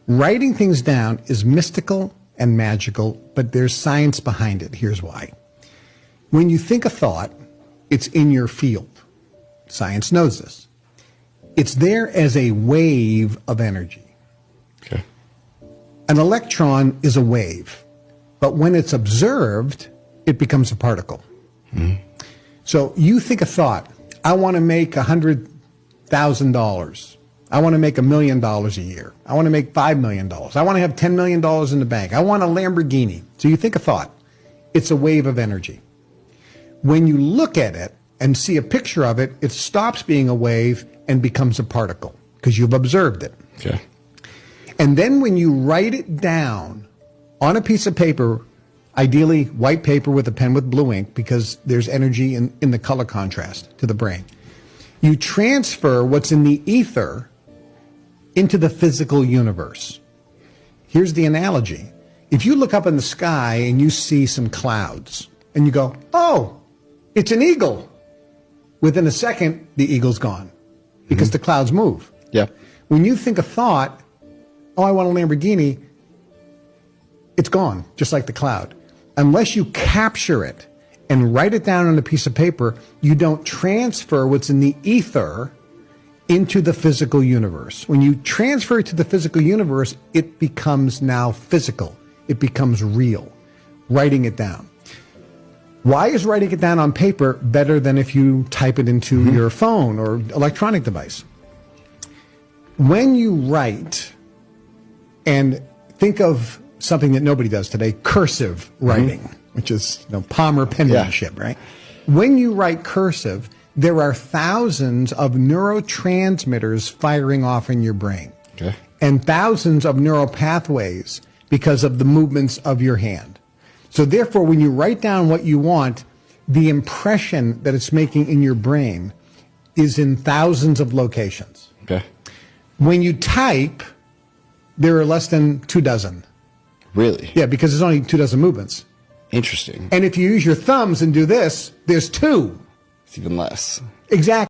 Writing things down is mystical and magical, but there's science behind it. Here's why. When you think a thought, it's in your field. Science knows this. It's there as a wave of energy. Okay. An electron is a wave, but when it's observed, it becomes a particle. Mm-hmm. So you think a thought, I want to make $100,000. I want to make $1 million a year. I want to make $5 million. I want to have $10 million in the bank. I want a Lamborghini. So you think a thought. It's a wave of energy. When you look at it and see a picture of it, it stops being a wave and becomes a particle because you've observed it. Okay. And then when you write it down on a piece of paper, ideally white paper with a pen with blue ink because there's energy in the color contrast to the brain, you transfer what's in the ether into the physical universe. Here's the analogy. If you look up in the sky and you see some clouds and you go, oh, it's an eagle. Within a second, the eagle's gone because the clouds move. Yeah. When you think a thought, oh, I want a Lamborghini, it's gone, just like the cloud. Unless you capture it and write it down on a piece of paper, you don't transfer what's in the ether into the physical universe. When you transfer it to the physical universe, it becomes now physical. It becomes real. Writing it down. Why is writing it down on paper better than if you type it into your phone or electronic device? When you write, and think of something that nobody does today, cursive writing, which is Palmer penmanship, right? When you write cursive, there are thousands of neurotransmitters firing off in your brain. Okay. And thousands of neural pathways because of the movements of your hand. So therefore, when you write down what you want, the impression that it's making in your brain is in thousands of locations. Okay. When you type, there are less than 24. Really? Yeah, because there's only 24 movements. Interesting. And if you use your thumbs and do this, there's 2. It's even less. Exactly.